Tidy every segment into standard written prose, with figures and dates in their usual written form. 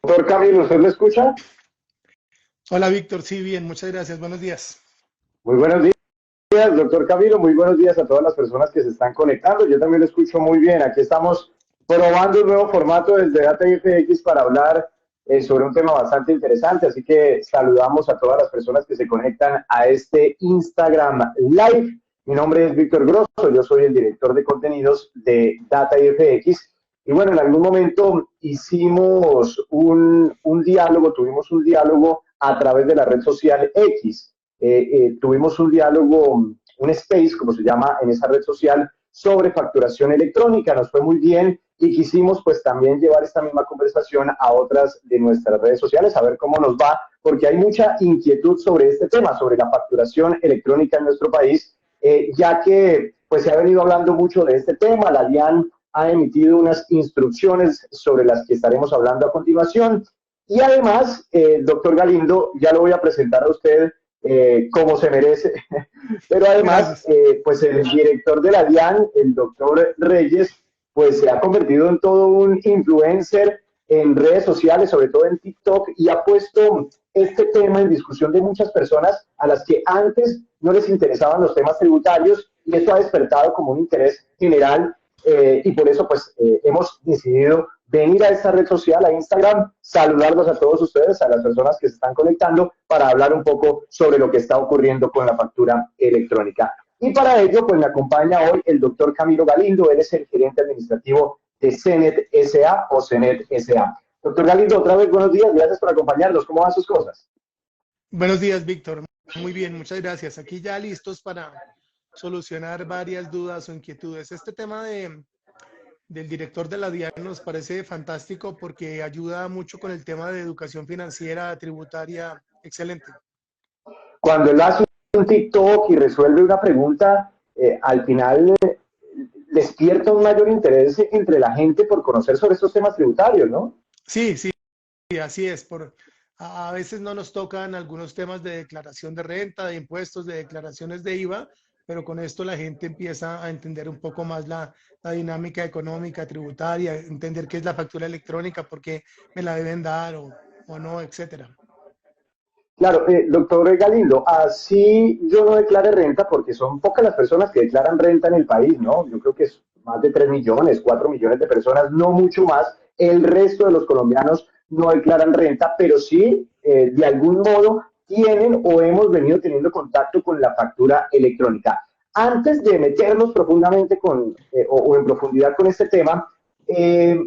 Doctor Camilo, ¿usted me escucha? Hola Víctor, sí, bien, muchas gracias, buenos días. Muy buenos días, doctor Camilo. Muy buenos días a todas las personas que se están conectando. Yo también lo escucho muy bien. Aquí estamos probando un nuevo formato desde DataFX para hablar sobre un tema bastante interesante. Así que saludamos a todas las personas que se conectan a este Instagram Live. Mi nombre es Víctor Grosso, yo soy el director de contenidos de DataFX. Y bueno, en algún momento hicimos un diálogo, tuvimos un diálogo a través de la red social X. Tuvimos un diálogo, un space, como se llama en esa red social, sobre facturación electrónica. Nos fue muy bien y quisimos pues también llevar esta misma conversación a otras de nuestras redes sociales, a ver cómo nos va, porque hay mucha inquietud sobre este tema, sobre la facturación electrónica en nuestro país, ya que pues se ha venido hablando mucho de este tema. La DIAN ha emitido unas instrucciones sobre las que estaremos hablando a continuación. Y además, doctor Galindo, ya lo voy a presentar a usted como se merece, pero además, Gracias. pues el director de la DIAN, el doctor Reyes, pues se ha convertido en todo un influencer en redes sociales, sobre todo en TikTok, y ha puesto este tema en discusión de muchas personas a las que antes no les interesaban los temas tributarios, y esto ha despertado como un interés general, y por eso pues hemos decidido venir a esta red social, a Instagram, saludarlos a todos ustedes, a las personas que se están conectando, para hablar un poco sobre lo que está ocurriendo con la factura electrónica. Y para ello, pues me acompaña hoy el doctor Camilo Galindo. Él es el gerente administrativo de CENET SA o CENET SA. Doctor Galindo, otra vez buenos días, gracias por acompañarnos. ¿Cómo van sus cosas? Buenos días, Víctor. Muy bien, muchas gracias. Aquí ya listos para solucionar varias dudas o inquietudes. Este tema del director de la DIAN nos parece fantástico porque ayuda mucho con el tema de educación financiera, tributaria. Excelente. Cuando él hace un TikTok y resuelve una pregunta, al final despierta un mayor interés entre la gente por conocer sobre estos temas tributarios, ¿no? Sí, sí, así es. A veces no nos tocan algunos temas de declaración de renta, de impuestos, de declaraciones de IVA, pero con esto la gente empieza a entender un poco más la dinámica económica, tributaria, entender qué es la factura electrónica, por qué me la deben dar o no, etcétera. Claro, doctor Galindo, así yo no declare renta porque son pocas las personas que declaran renta en el país, ¿no? Yo creo que es más de 3 millones, 4 millones de personas, no mucho más. El resto de los colombianos no declaran renta, pero sí, de algún modo, tienen o hemos venido teniendo contacto con la factura electrónica. Antes de meternos profundamente o en profundidad con este tema, eh,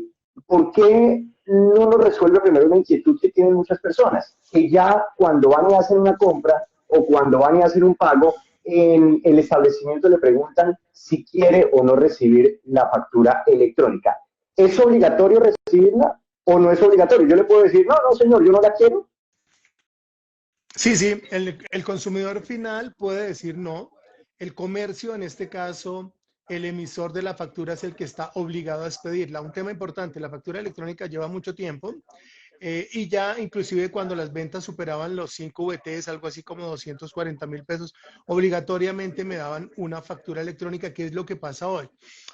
¿por qué no nos resuelve primero una inquietud que tienen muchas personas? Que ya cuando van y hacen una compra o cuando van y hacen un pago, en el establecimiento le preguntan si quiere o no recibir la factura electrónica. ¿Es obligatorio recibirla o no es obligatorio? Yo le puedo decir, no, no, señor, yo no la quiero. Sí, sí, el consumidor final puede decir no. El comercio, en este caso, el emisor de la factura es el que está obligado a expedirla. Un tema importante, la factura electrónica lleva mucho tiempo y ya inclusive cuando las ventas superaban los 5 VTs, algo así como 240.000 pesos, obligatoriamente me daban una factura electrónica, que es lo que pasa hoy.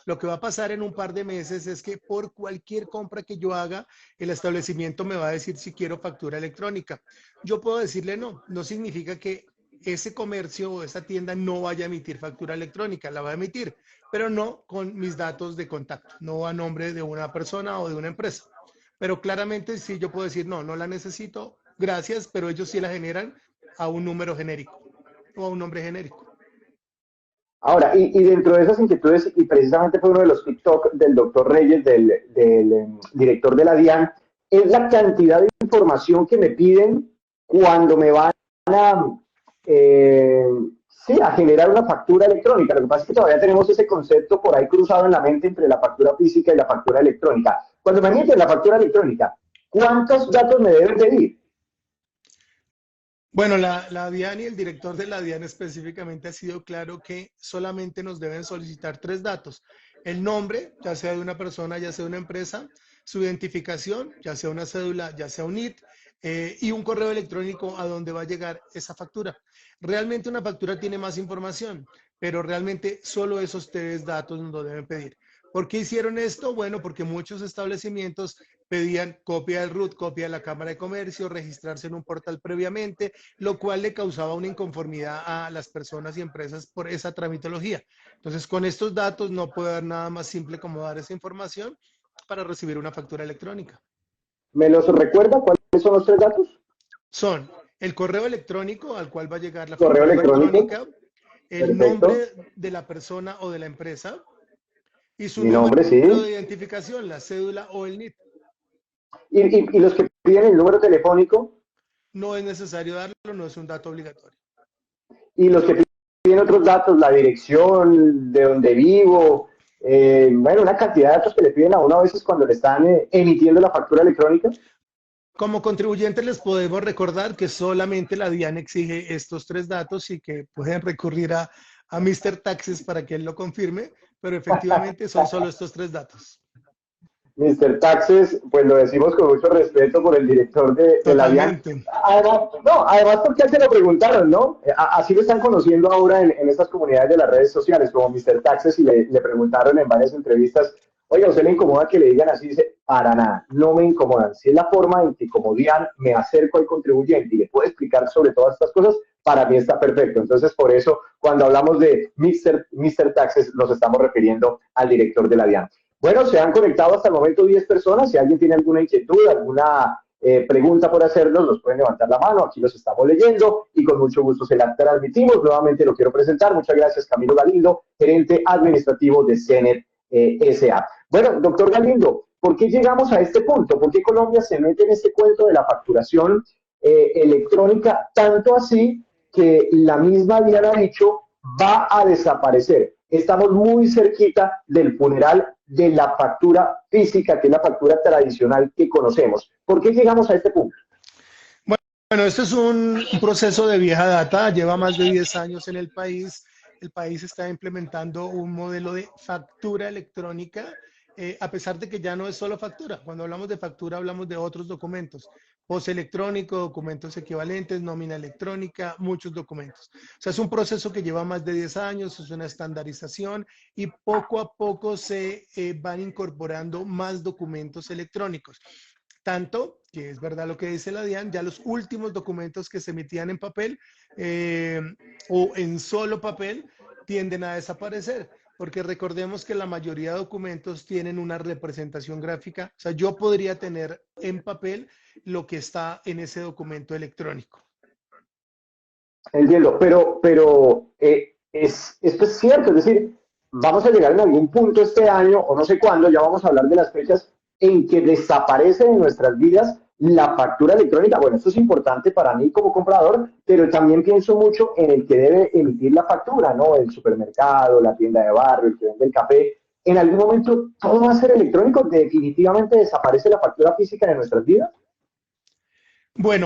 Lo que va a pasar en un par de meses es que por cualquier compra que yo haga, el establecimiento me va a decir si quiero factura electrónica. Yo puedo decirle no, no significa que ese comercio o esa tienda no vaya a emitir factura electrónica, la va a emitir, pero no con mis datos de contacto, no a nombre de una persona o de una empresa. Pero claramente sí yo puedo decir, no, no la necesito, gracias, pero ellos sí la generan a un número genérico o a un nombre genérico. Ahora, y dentro de esas inquietudes, y precisamente fue uno de los TikTok del doctor Reyes, del director de la DIAN, es la cantidad de información que me piden cuando me van a, eh, sí, a generar una factura electrónica. Lo que pasa es que todavía tenemos ese concepto por ahí cruzado en la mente entre la factura física y la factura electrónica. Cuando me emiten la factura electrónica, ¿cuántos datos me deben pedir? Bueno, la DIAN y el director de la DIAN específicamente ha sido claro que solamente nos deben solicitar tres datos. El nombre, ya sea de una persona, ya sea de una empresa, su identificación, ya sea una cédula, ya sea un NIT, y un correo electrónico a donde va a llegar esa factura. Realmente una factura tiene más información, pero realmente solo esos tres datos nos lo deben pedir. ¿Por qué hicieron esto? Bueno, porque muchos establecimientos pedían copia del RUT, copia de la Cámara de Comercio, registrarse en un portal previamente, lo cual le causaba una inconformidad a las personas y empresas por esa tramitología. Entonces, con estos datos no puede haber nada más simple como dar esa información para recibir una factura electrónica. ¿Me los recuerda cuáles son los tres datos? Son el correo electrónico al cual va a llegar la Correo factura electrónico, electrónica, el perfecto. nombre de la persona o de la empresa y su Mi número nombre, sí. de identificación, la cédula o el NIP. Y los que piden el número telefónico No es necesario darlo, no es un dato obligatorio. y los que piden otros datos, la dirección, de donde vivo, bueno, una cantidad de datos que le piden a uno a veces cuando le están emitiendo la factura electrónica. Como contribuyentes les podemos recordar que solamente la DIAN exige estos tres datos y que pueden recurrir a Mr. Taxes para que él lo confirme, pero efectivamente son solo estos tres datos. Mr. Taxes, pues lo decimos con mucho respeto por el director de la DIAN. Totalmente. Además, no, además porque a él se lo preguntaron, ¿no? Así lo están conociendo ahora en estas comunidades de las redes sociales, como Mr. Taxes, y le preguntaron en varias entrevistas, oiga, ¿a usted le incomoda que le digan así? Dice, para nada, no me incomodan. Si es la forma en que como DIAN me acerco al contribuyente y le puedo explicar sobre todas estas cosas, para mí está perfecto. Entonces, por eso, cuando hablamos de Mr. Taxes, nos estamos refiriendo al director de la DIAN. Bueno, se han conectado hasta el momento 10 personas. Si alguien tiene alguna inquietud, alguna pregunta por hacernos, nos pueden levantar la mano. Aquí los estamos leyendo y con mucho gusto se la transmitimos. Nuevamente lo quiero presentar. Muchas gracias, Camilo Galindo, gerente administrativo de CENET SA. Bueno, doctor Galindo, ¿por qué llegamos a este punto? ¿Por qué Colombia se mete en este cuento de la facturación electrónica tanto así que la misma Diana ha dicho va a desaparecer? Estamos muy cerquita del funeral de la factura física, que es la factura tradicional que conocemos. ¿Por qué llegamos a este punto? Bueno, esto es un proceso de vieja data, lleva más de 10 años en el país. El país está implementando un modelo de factura electrónica, a pesar de que ya no es solo factura. Cuando hablamos de factura hablamos de otros documentos, post electrónico, documentos equivalentes, nómina electrónica, muchos documentos. O sea, es un proceso que lleva más de 10 años, es una estandarización y poco a poco se van incorporando más documentos electrónicos. Tanto que es verdad lo que dice la DIAN, ya los últimos documentos que se emitían en papel eh, o en solo papel tienden a desaparecer, porque recordemos que la mayoría de documentos tienen una representación gráfica, o sea, yo podría tener en papel lo que está en ese documento electrónico. Entiendo, pero esto es cierto, es decir, vamos a llegar en algún punto este año, o no sé cuándo, ya vamos a hablar de las fechas en que desaparece de nuestras vidas la factura electrónica. Bueno, esto es importante para mí como comprador, pero también pienso mucho en el que debe emitir la factura, ¿no? El supermercado, la tienda de barrio, el que vende el café. En algún momento todo va a ser electrónico, definitivamente desaparece la factura física de nuestras vidas. Bueno,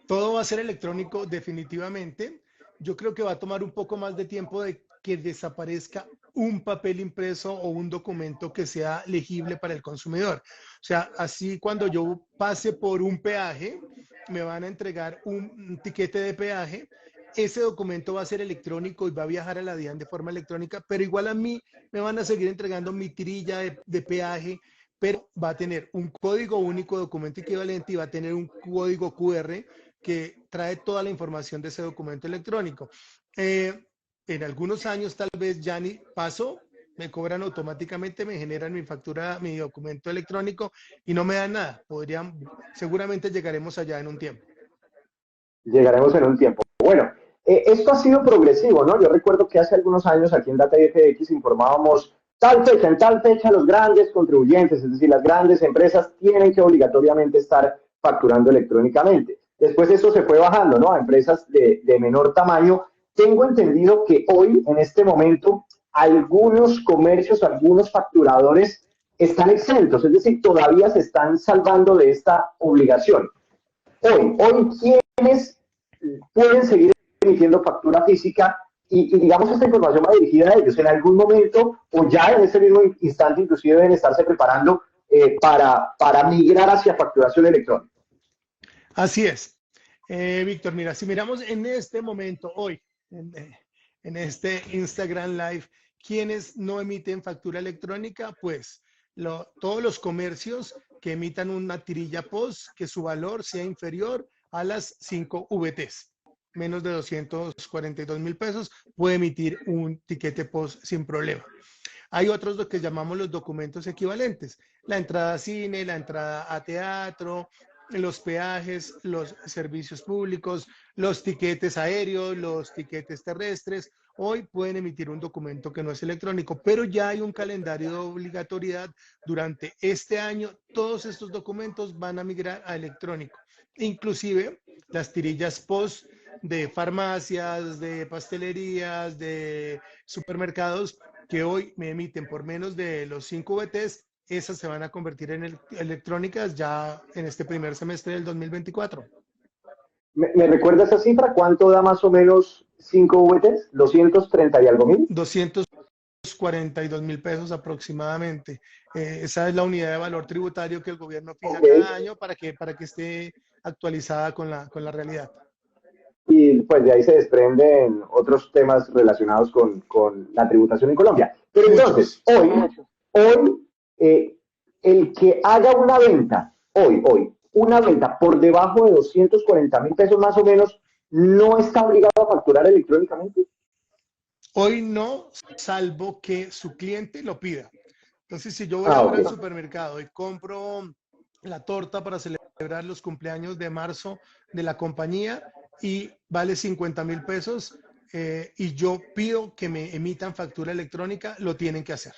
todo va a ser electrónico definitivamente. Yo creo que va a tomar un poco más de tiempo de que desaparezca un papel impreso o un documento que sea legible para el consumidor. O sea, así cuando yo pase por un peaje, me van a entregar un tiquete de peaje. Ese documento va a ser electrónico y va a viajar a la DIAN de forma electrónica, pero igual a mí me van a seguir entregando mi tirilla de peaje, pero va a tener un código único de documento equivalente y va a tener un código QR que trae toda la información de ese documento electrónico. En algunos años tal vez ya ni paso, me cobran automáticamente, me generan mi factura, mi documento electrónico y no me dan nada. Seguramente llegaremos allá en un tiempo. Llegaremos en un tiempo. Bueno, esto ha sido progresivo, ¿no? Yo recuerdo que hace algunos años aquí en Data FX informábamos tal fecha, en tal fecha los grandes contribuyentes, es decir, las grandes empresas tienen que obligatoriamente estar facturando electrónicamente. Después eso se fue bajando, ¿no? A empresas de menor tamaño. Tengo entendido que hoy, en este momento, algunos comercios, algunos facturadores están exentos, es decir, todavía se están salvando de esta obligación. Hoy, ¿quiénes pueden seguir emitiendo factura física? Digamos, esta información va dirigida a ellos en algún momento o ya en ese mismo instante, inclusive deben estarse preparando para migrar hacia facturación electrónica. Así es. Víctor, mira, si miramos en este momento, hoy, en este Instagram Live, ¿Quiénes no emiten factura electrónica? Pues todos los comercios que emitan una tirilla POS que su valor sea inferior a las 5 VTs, menos de 242.000 pesos, puede emitir un tiquete POS sin problema. Hay otros lo que llamamos los documentos equivalentes, la entrada a cine, la entrada a teatro, los peajes, los servicios públicos, los tiquetes aéreos, los tiquetes terrestres. Hoy pueden emitir un documento que no es electrónico, pero ya hay un calendario de obligatoriedad. Durante este año, todos estos documentos van a migrar a electrónico. Inclusive las tirillas POS de farmacias, de pastelerías, de supermercados, que hoy me emiten por menos de los 5 VTs, esas se van a convertir en electrónicas ya en este primer semestre del 2024. ¿Me recuerda esa cifra? ¿Cuánto da más o menos 5 VTs? 230 y algo mil. 242.000 pesos aproximadamente. Esa es la unidad de valor tributario que el gobierno fija Okay. cada año para que esté actualizada con la realidad. Y pues de ahí se desprenden otros temas relacionados con la tributación en Colombia. Pero entonces, Muchos. hoy el que haga una venta, una venta por debajo de 240.000 pesos más o menos, no está obligado a facturar electrónicamente. Hoy no, salvo que su cliente lo pida. Entonces, si yo voy ahora al supermercado y compro la torta para celebrar los cumpleaños de marzo de la compañía y vale 50.000 pesos y yo pido que me emitan factura electrónica, lo tienen que hacer.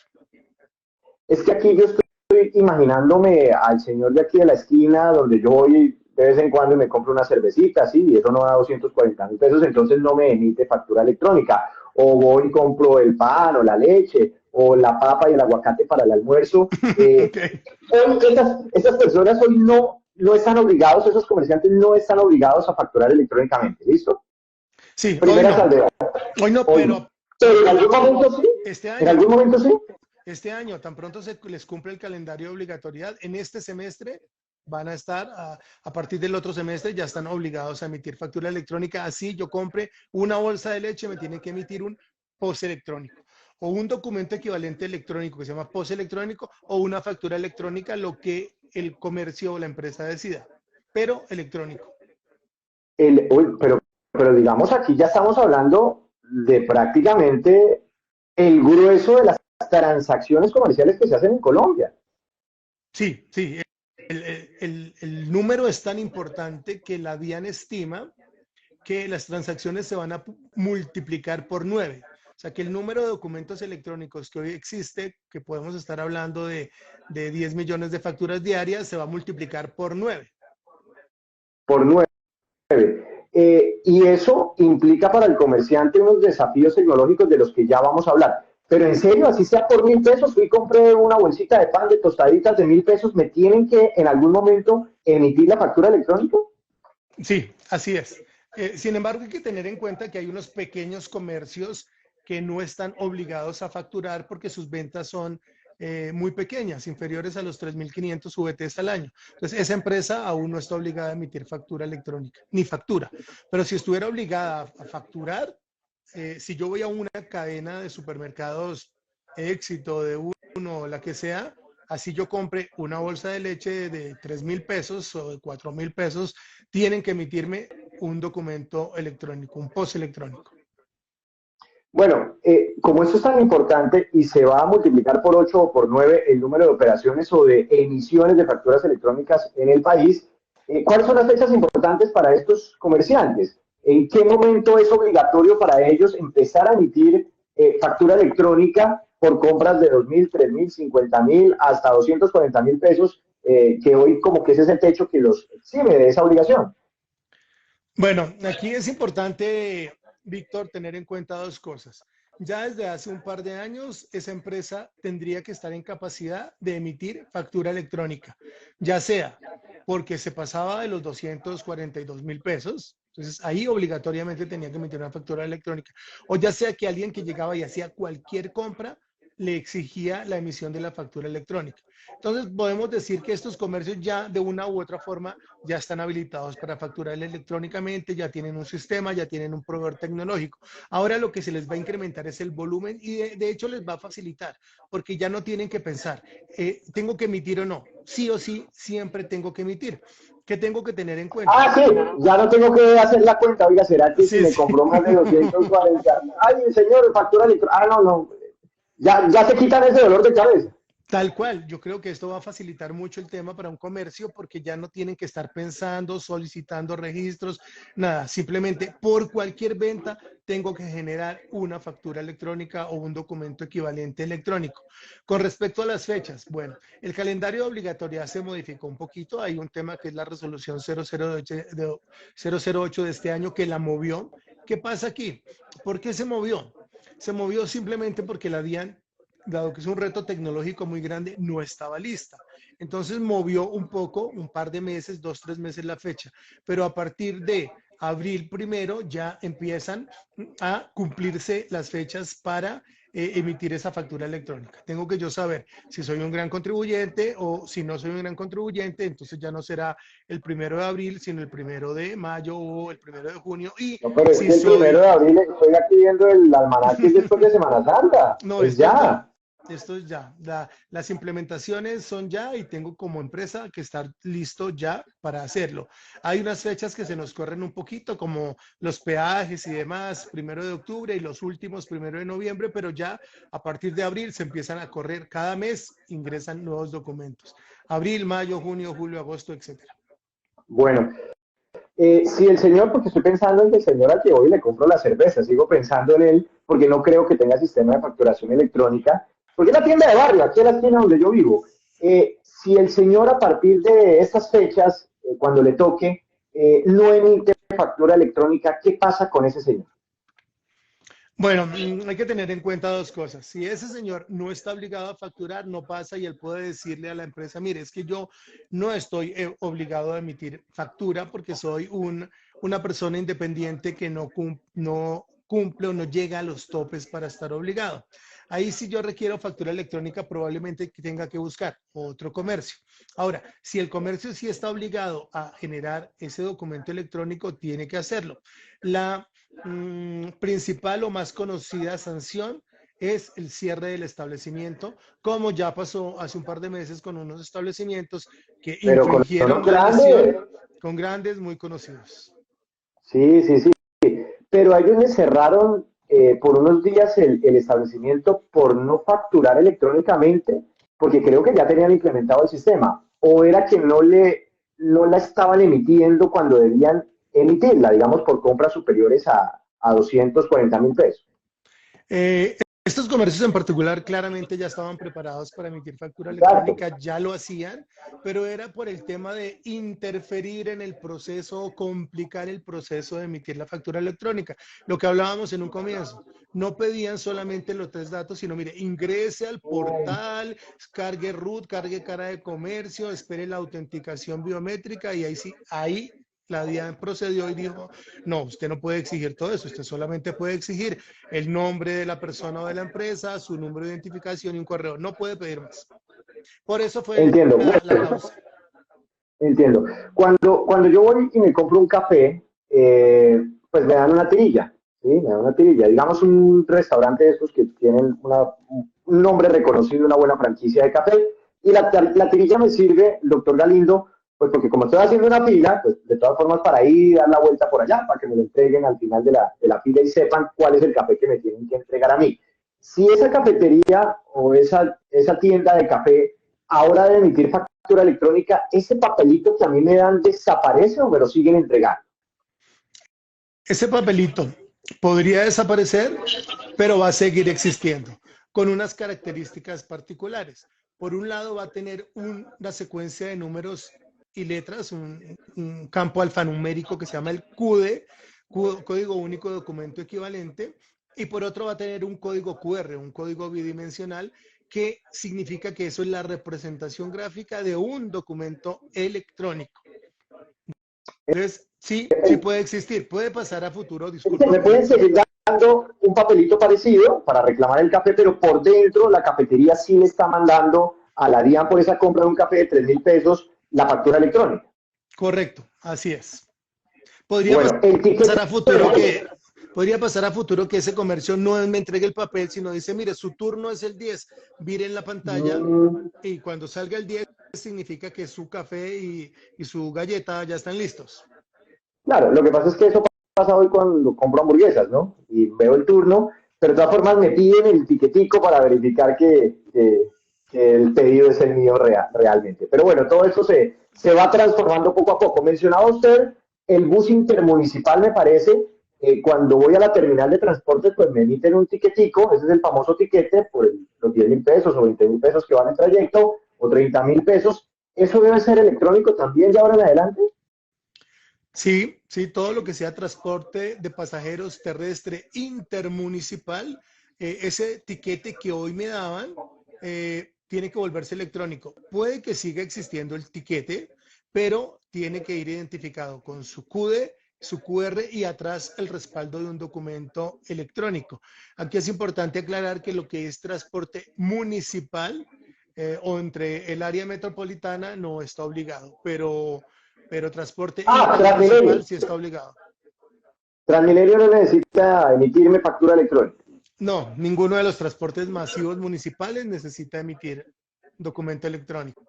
Es que aquí yo estoy imaginándome al señor de aquí de la esquina, donde yo voy de vez en cuando y me compro una cervecita, sí, y eso no da 240.000 pesos, entonces no me emite factura electrónica. O voy y compro el pan o la leche o la papa y el aguacate para el almuerzo. Okay. Hoy esas personas hoy no están obligados, esos comerciantes no están obligados a facturar electrónicamente, ¿listo? Sí, Primera hoy no. salvedad. Hoy no, Pero en algún momento sí. Este En año, algún momento sí. este año, tan pronto se les cumple el calendario de obligatoriedad, en este semestre van a estar, a partir del otro semestre, ya están obligados a emitir factura electrónica. Así yo compre una bolsa de leche, me tienen que emitir un POS electrónico o un documento equivalente electrónico que se llama POS electrónico o una factura electrónica, lo que el comercio o la empresa decida, pero electrónico. Pero digamos, aquí ya estamos hablando de prácticamente el grueso de las transacciones comerciales que se hacen en Colombia. Sí, sí. El número es tan importante que la DIAN estima que las transacciones se van a multiplicar por 9. O sea, que el número de documentos electrónicos que hoy existe, que podemos estar hablando de 10 millones de facturas diarias, se va a multiplicar por 9. Por 9. Y eso implica para el comerciante unos desafíos tecnológicos de los que ya vamos a hablar. Pero en serio, así sea por 1.000 pesos, fui y compré una bolsita de pan de tostaditas de 1.000 pesos, ¿me tienen que en algún momento emitir la factura electrónica? Sí, así es. Sin embargo, hay que tener en cuenta que hay unos pequeños comercios que no están obligados a facturar porque sus ventas son muy pequeñas, inferiores a los 3.500 VTs al año. Entonces, esa empresa aún no está obligada a emitir factura electrónica, ni factura. Pero si estuviera obligada a facturar, si yo voy a una cadena de supermercados Éxito, de Uno, la que sea, así yo compre una bolsa de leche de 3.000 pesos o de 4.000 pesos, tienen que emitirme un documento electrónico, un post electrónico. Bueno, como esto es tan importante y se va a multiplicar por 8 o por 9 el número de operaciones o de emisiones de facturas electrónicas en el país, ¿cuáles son las fechas importantes para estos comerciantes? ¿En qué momento es obligatorio para ellos empezar a emitir factura electrónica por compras de 2.000, 3.000, 50.000 hasta 240.000 pesos, que hoy como que ese es el techo que los exime de esa obligación? Bueno, aquí es importante, Víctor, tener en cuenta dos cosas. Ya desde hace un par de años, esa empresa tendría que estar en capacidad de emitir factura electrónica, ya sea porque se pasaba de los 242.000 pesos, entonces ahí obligatoriamente tenía que emitir una factura electrónica, o ya sea que alguien que llegaba y hacía cualquier compra le exigía la emisión de la factura electrónica. Entonces, podemos decir que estos comercios ya de una u otra forma ya están habilitados para facturar electrónicamente, ya tienen un sistema, ya tienen un proveedor tecnológico. Ahora lo que se les va a incrementar es el volumen y de hecho les va a facilitar, porque ya no tienen que pensar, ¿tengo que emitir o no? Sí o sí, siempre tengo que emitir. ¿Qué tengo que tener en cuenta? Ah, sí, ya no tengo que hacer la cuenta. Oiga, ¿será que si Sí, me sí. compró más de 240? Ay, señor, factura electrónica. Ah, no, no. Ya se quitan ese dolor de cabeza. Tal cual, yo creo que esto va a facilitar mucho el tema para un comercio porque ya no tienen que estar pensando, solicitando registros, nada, simplemente por cualquier venta tengo que generar una factura electrónica o un documento equivalente electrónico. Con respecto a las fechas, bueno, el calendario de obligatoriedad se modificó un poquito, hay un tema que es la resolución 008 de este año que la movió. ¿Qué pasa aquí? ¿Por qué se movió? Se movió simplemente porque la DIAN, dado que es un reto tecnológico muy grande, no estaba lista. Entonces movió un poco, un par de meses, 2, 3 meses la fecha, pero a partir de abril primero ya empiezan a cumplirse las fechas para emitir esa factura electrónica. Tengo que yo saber si soy un gran contribuyente o si no soy un gran contribuyente, entonces ya no será el 1 de abril, sino el 1 de mayo o el 1 de junio. Y No, pero es si que el primero soy de abril estoy aquí viendo el almanaque es después de Semana Santa. no, Es esto es ya. ya. Esto es ya. Las implementaciones son ya y tengo como empresa que estar listo ya para hacerlo. Hay unas fechas que se nos corren un poquito, como los peajes y demás, 1 de octubre y los últimos 1 de noviembre, pero ya a partir de abril se empiezan a correr. Cada mes ingresan nuevos documentos. Abril, mayo, junio, julio, agosto, etcétera. Bueno, si el señor, porque estoy pensando en que el señor al que voy le compro la cerveza, sigo pensando en él, porque no creo que tenga sistema de facturación electrónica, porque es la tienda de barrio, aquí es la esquina donde yo vivo. Si el señor a partir de estas fechas, cuando le toque, no emite factura electrónica, ¿qué pasa con ese señor? Bueno, hay que tener en cuenta dos cosas. Si ese señor no está obligado a facturar, no pasa y él puede decirle a la empresa, mire, es que yo no estoy obligado a emitir factura porque soy una persona independiente que no cumple o no llega a los topes para estar obligado. Ahí si yo requiero factura electrónica, probablemente tenga que buscar otro comercio. Ahora, si el comercio sí está obligado a generar ese documento electrónico, tiene que hacerlo. La principal o más conocida sanción es el cierre del establecimiento, como ya pasó hace un par de meses con unos establecimientos que Pero con infringieron unos la lesión grandes, con grandes muy conocidos. sí, sí, sí, pero a ellos les cerraron por unos días el establecimiento por no facturar electrónicamente, porque creo que ya tenían implementado el sistema, o era que no la estaban emitiendo cuando debían emitirla, digamos, por compras superiores a 240.000 pesos. Estos comercios en particular claramente ya estaban preparados para emitir factura Exacto. electrónica, ya lo hacían, pero era por el tema de interferir en el proceso o complicar el proceso de emitir la factura electrónica. Lo que hablábamos en un comienzo, no pedían solamente los 3 datos, sino mire, ingrese al portal, cargue root, cargue cara de comercio, espere la autenticación biométrica y ahí sí, ahí la DIAN procedió y dijo, no, usted no puede exigir todo eso, usted solamente puede exigir el nombre de la persona o de la empresa, su número de identificación y un correo. No puede pedir más. Por eso fue Entiendo, la bueno, causa. entiendo. Cuando yo voy y me compro un café, pues me dan una tirilla, ¿sí? Me dan una tirilla. Digamos un restaurante de esos que tienen un nombre reconocido, una buena franquicia de café, y la tirilla me sirve, doctor Galindo, pues porque como estoy haciendo una fila, pues de todas formas para ir, dar la vuelta por allá, para que me lo entreguen al final de la fila y sepan cuál es el café que me tienen que entregar a mí. Si esa cafetería o esa tienda de café ahora de emitir factura electrónica, ese papelito que a mí me dan desaparece o me lo siguen entregando. Ese papelito podría desaparecer, pero va a seguir existiendo con unas características particulares. Por un lado, va a tener una secuencia de números y letras, un campo alfanumérico que se llama el CUDE, Código Único de Documento Equivalente, y por otro va a tener un código QR, un código bidimensional, que significa que eso es la representación gráfica de un documento electrónico. Entonces, sí, sí puede existir, puede pasar a futuro, ¿Me discúlpame. pueden seguir mandando un papelito parecido para reclamar el café, pero por dentro la cafetería sí le está mandando a la DIAN por esa compra de un café de 3.000 pesos la factura electrónica. Correcto, así es. Podría Bueno, el ticket pasar a futuro que, podría pasar a futuro que ese comercio no me entregue el papel, sino dice, mire, su turno es el 10, mire en la pantalla y cuando salga el 10 significa que su café y su galleta ya están listos. claro, lo que pasa es que eso pasa hoy cuando compro hamburguesas, ¿no? Y veo el turno, pero de todas formas me piden el tiquetico para verificar que el pedido es el mío realmente. Pero bueno, todo eso se va transformando poco a poco. Mencionaba usted el bus intermunicipal, me parece. Cuando voy a la terminal de transporte, pues me emiten un tiquetico, ese es el famoso tiquete por los 10.000 pesos o 20.000 pesos que van en trayecto, o 30.000 pesos. ¿Eso debe ser electrónico también de ahora en adelante? Sí, sí, todo lo que sea transporte de pasajeros terrestre intermunicipal, ese tiquete que hoy me daban, tiene que volverse electrónico. Puede que siga existiendo el tiquete, pero tiene que ir identificado con su CUDE, su QR y atrás el respaldo de un documento electrónico. Aquí es importante aclarar que lo que es transporte municipal o entre el área metropolitana no está obligado, pero transporte Ah, intermunicipal Transmilenio. sí está obligado. Transmilenio no necesita emitirme factura electrónica. No, ninguno de los transportes masivos municipales necesita emitir documento electrónico.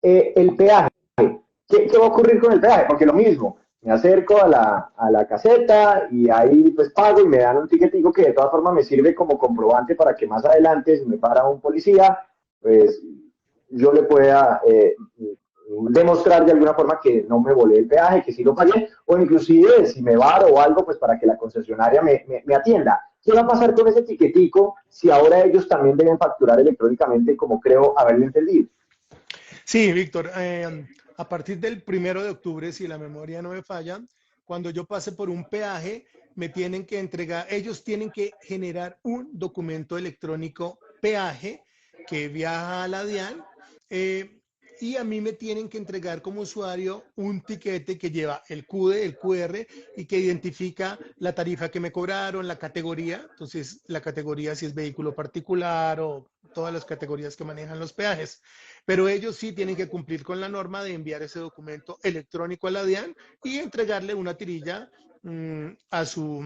El peaje. ¿Qué va a ocurrir con el peaje? Porque lo mismo, me acerco a la caseta y ahí pues pago y me dan un tiquetico que de todas formas me sirve como comprobante para que más adelante si me para un policía, pues yo le pueda demostrar de alguna forma que no me volé el peaje, que sí lo pagué, o inclusive si me varo o algo, pues para que la concesionaria me atienda. ¿Qué va a pasar con ese tiquetico si ahora ellos también deben facturar electrónicamente, como creo haberlo entendido? Sí, Víctor, a partir del 1 de octubre, si la memoria no me falla, cuando yo pase por un peaje, me tienen que entregar, ellos tienen que generar un documento electrónico peaje que viaja a la DIAN eh, y a mí me tienen que entregar como usuario un tiquete que lleva el CUDE, el QR y que identifica la tarifa que me cobraron, la categoría, entonces la categoría si es vehículo particular o todas las categorías que manejan los peajes. Pero ellos sí tienen que cumplir con la norma de enviar ese documento electrónico a la DIAN y entregarle una tirilla a su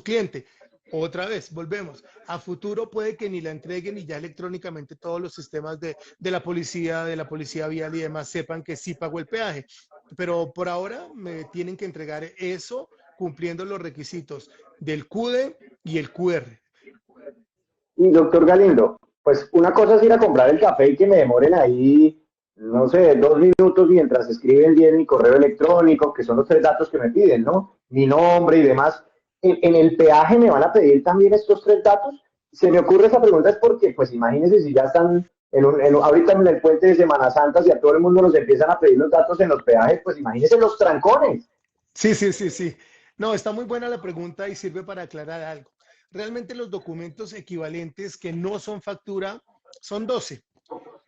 cliente. Otra vez, volvemos. A futuro puede que ni la entreguen y ya electrónicamente todos los sistemas de la policía vial y demás sepan que sí pagó el peaje. Pero por ahora me tienen que entregar eso cumpliendo los requisitos del CUDE y el QR. Y doctor Galindo, pues una cosa es ir a comprar el café y que me demoren ahí, no sé, 2 minutos mientras escriben bien mi correo electrónico, que son los 3 datos que me piden, ¿no? Mi nombre y demás. En el peaje me van a pedir también estos 3 datos. Se me ocurre esa pregunta es porque, pues imagínense si ya están ahorita en el puente de Semana Santa, si a todo el mundo nos empiezan a pedir los datos en los peajes, pues imagínense los trancones. Sí, sí, sí, sí. No, está muy buena la pregunta y sirve para aclarar algo. Realmente los documentos equivalentes que no son factura son 12,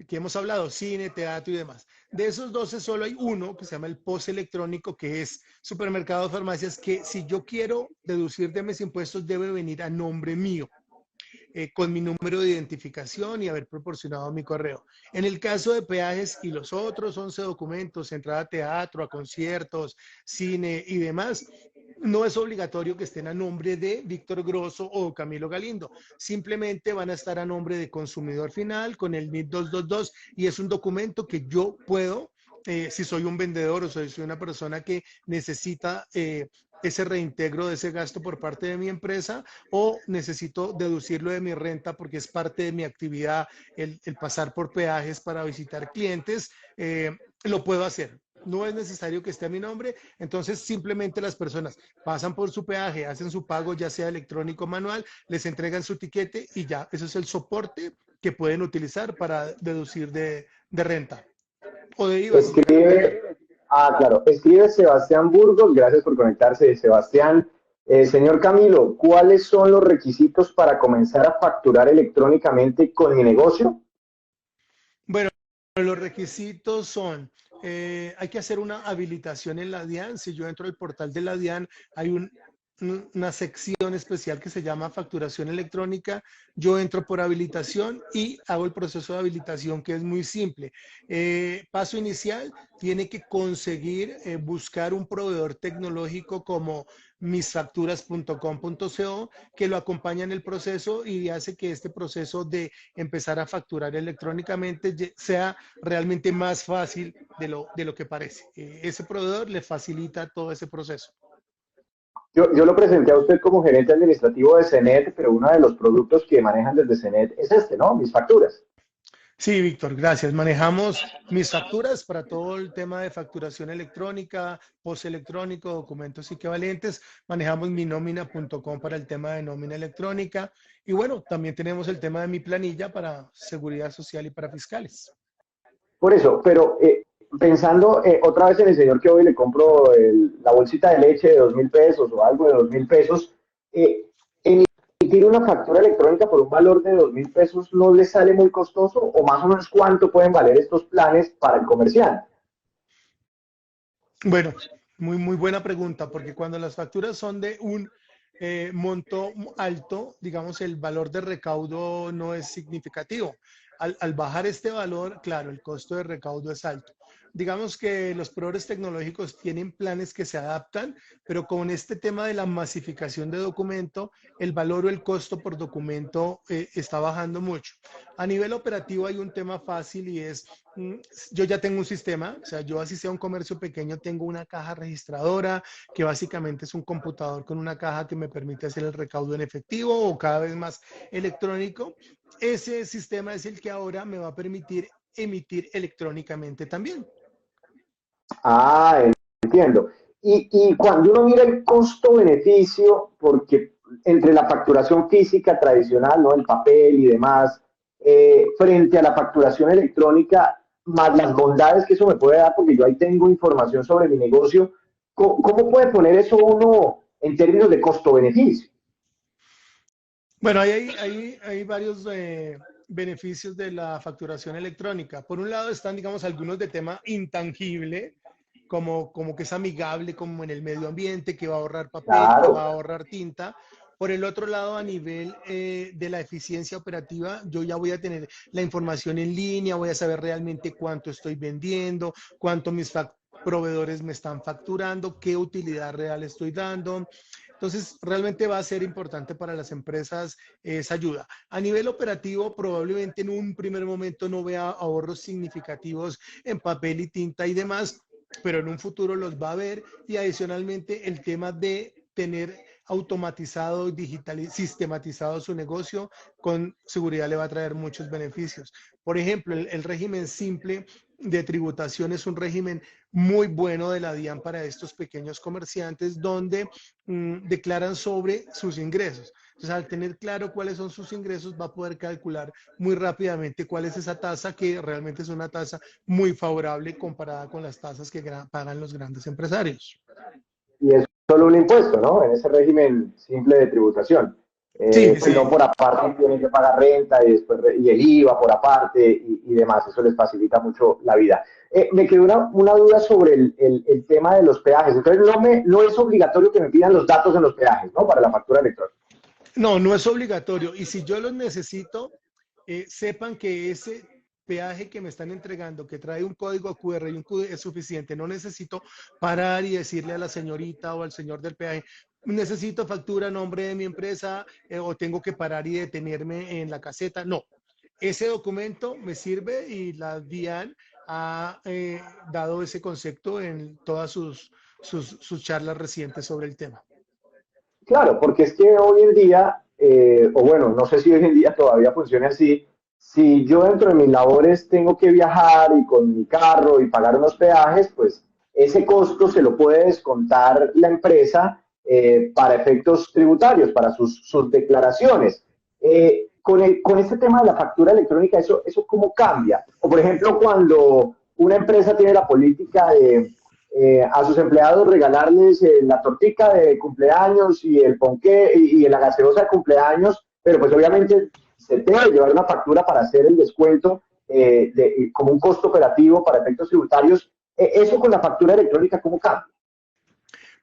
que hemos hablado, cine, teatro y demás. De esos 12 solo hay uno que se llama el POS electrónico, que es supermercados, farmacias, que si yo quiero deducir de mis impuestos debe venir a nombre mío con mi número de identificación y haber proporcionado mi correo. En el caso de peajes y los otros 11 documentos, entrada a teatro, a conciertos, cine y demás, no es obligatorio que estén a nombre de Víctor Grosso o Camilo Galindo. Simplemente van a estar a nombre de consumidor final con el NIT 222 y es un documento que yo puedo si soy un vendedor o soy una persona que necesita ese reintegro de ese gasto por parte de mi empresa o necesito deducirlo de mi renta porque es parte de mi actividad el pasar por peajes para visitar clientes, lo puedo hacer. No es necesario que esté a mi nombre, entonces simplemente las personas pasan por su peaje, hacen su pago ya sea electrónico o manual, les entregan su tiquete y ya, eso es el soporte que pueden utilizar para deducir de renta o de IVA si quieren. Escribe, claro, escribe Sebastián Burgos, gracias por conectarse, Sebastián. Señor Camilo, ¿cuáles son los requisitos para comenzar a facturar electrónicamente con mi negocio? Bueno, los requisitos son, hay que hacer una habilitación en la DIAN. Si yo entro al portal de la DIAN, hay un una sección especial que se llama facturación electrónica. Yo entro por habilitación y hago el proceso de habilitación, que es muy simple. Paso inicial, tiene que conseguir buscar un proveedor tecnológico como misfacturas.com.co que lo acompaña en el proceso y hace que este proceso de empezar a facturar electrónicamente sea realmente más fácil de lo que parece. Ese proveedor le facilita todo ese proceso. Yo lo presenté a usted como gerente administrativo de CENET, pero uno de los productos que manejan desde CENET es este, ¿no? Mis facturas. Sí, Víctor, gracias. Manejamos mis facturas para todo el tema de facturación electrónica, post electrónico, documentos equivalentes. Manejamos minomina.com para el tema de nómina electrónica. Y bueno, también tenemos el tema de mi planilla para seguridad social y para fiscales. Por eso, pero pensando otra vez en el señor que hoy le compro la bolsita de leche de 2.000 pesos o algo de 2.000 pesos, emitir una factura electrónica por un valor de 2.000 pesos no le sale muy costoso o más o menos cuánto pueden valer estos planes para el comerciante. Bueno, muy buena pregunta, porque cuando las facturas son de un monto alto, digamos, el valor de recaudo no es significativo. Al bajar este valor, claro, el costo de recaudo es alto. Digamos que los proveedores tecnológicos tienen planes que se adaptan, pero con este tema de la masificación de documento, el valor o el costo por documento está bajando mucho. A nivel operativo hay un tema fácil y es, yo ya tengo un sistema, o sea, yo así sea un comercio pequeño, tengo una caja registradora que básicamente es un computador con una caja que me permite hacer el recaudo en efectivo o cada vez más electrónico. Ese sistema es el que ahora me va a permitir emitir electrónicamente también. Ah, entiendo. Y cuando uno mira el costo-beneficio, porque entre la facturación física tradicional, ¿no? El papel y demás, frente a la facturación electrónica, más las bondades que eso me puede dar, porque yo ahí tengo información sobre mi negocio, ¿cómo puede poner eso uno en términos de costo-beneficio? Bueno, hay varios beneficios de la facturación electrónica. Por un lado están, digamos, algunos de tema intangible, como que es amigable, como en el medio ambiente, que va a ahorrar papel, que va Claro. a ahorrar tinta. Por el otro lado, a nivel de la eficiencia operativa, yo ya voy a tener la información en línea, voy a saber realmente cuánto estoy vendiendo, cuánto mis proveedores me están facturando, qué utilidad real estoy dando. Entonces, realmente va a ser importante para las empresas esa ayuda. A nivel operativo, probablemente en un primer momento no vea ahorros significativos en papel y tinta y demás, pero en un futuro los va a ver y adicionalmente el tema de tener automatizado y digital, sistematizado su negocio, con seguridad le va a traer muchos beneficios. Por ejemplo, el régimen simple de tributación es un régimen muy bueno de la DIAN para estos pequeños comerciantes donde declaran sobre sus ingresos. Entonces, al tener claro cuáles son sus ingresos, va a poder calcular muy rápidamente cuál es esa tasa, que realmente es una tasa muy favorable comparada con las tasas que pagan los grandes empresarios. Y es solo un impuesto, ¿no? En ese régimen simple de tributación. Sí, Pues no sí. por aparte tienen que pagar renta y después y el IVA por aparte y demás, eso les facilita mucho la vida. Me quedó una duda sobre el tema de los peajes. Entonces no es obligatorio que me pidan los datos en los peajes, ¿no? Para la factura electrónica. No, no es obligatorio. Y si yo los necesito, sepan que ese peaje que me están entregando, que trae un código QR y un QR es suficiente. No necesito parar y decirle a la señorita o al señor del peaje, necesito factura a nombre de mi empresa o tengo que parar y detenerme en la caseta. No, ese documento me sirve y la DIAN ha dado ese concepto en todas sus charlas recientes sobre el tema. Claro, porque es que hoy en día, o bueno, no sé si hoy en día todavía funciona así, si yo dentro de mis labores tengo que viajar y con mi carro y pagar unos peajes, pues ese costo se lo puede descontar la empresa para efectos tributarios, para sus declaraciones. Con este tema de la factura electrónica, ¿eso cómo cambia? O por ejemplo, cuando una empresa tiene la política de a sus empleados regalarles la tortica de cumpleaños y el ponqué y la gaseosa de cumpleaños, pero pues obviamente se debe llevar una factura para hacer el descuento como un costo operativo para efectos tributarios. Eso con la factura electrónica, ¿cómo cambia?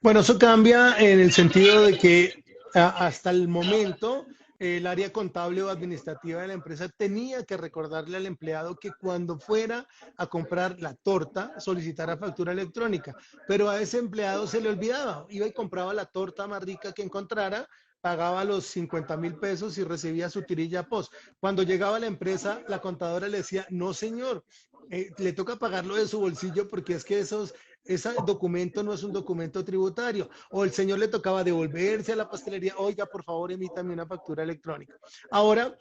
Bueno, eso cambia en el sentido de que hasta el momento el área contable o administrativa de la empresa tenía que recordarle al empleado que cuando fuera a comprar la torta solicitara factura electrónica, pero a ese empleado se le olvidaba, iba y compraba la torta más rica que encontrara, pagaba los 50.000 pesos y recibía su tirilla post. Cuando llegaba a la empresa, la contadora le decía, no señor, le toca pagarlo de su bolsillo porque es que ese documento no es un documento tributario. O el señor le tocaba devolverse a la pastelería, oiga, por favor, emítame una factura electrónica. Ahora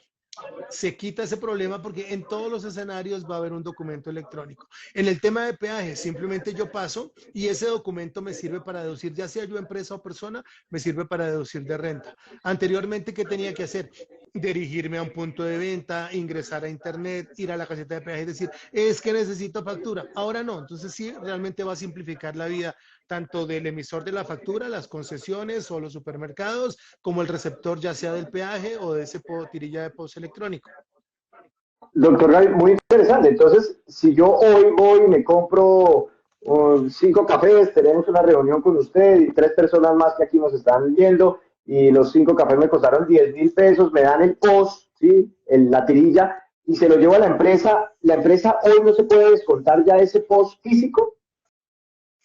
se quita ese problema porque en todos los escenarios va a haber un documento electrónico. En el tema de peaje, simplemente yo paso y ese documento me sirve para deducir, ya sea yo empresa o persona, me sirve para deducir de renta. Anteriormente, ¿qué tenía que hacer? Dirigirme a un punto de venta, ingresar a internet, ir a la caseta de peaje y decir, es que necesito factura. Ahora no, entonces sí, realmente va a simplificar la vida tanto del emisor de la factura, las concesiones o los supermercados, como el receptor ya sea del peaje o de ese tirilla de post electrónico. Doctor Gaby, muy interesante. Entonces, si yo hoy voy y me compro 5 cafés, tenemos una reunión con usted y 3 personas más que aquí nos están viendo, y los 5 cafés me costaron 10.000 pesos, me dan el post, ¿sí? La tirilla, y se lo llevo a la empresa hoy no se puede descontar ya ese post físico.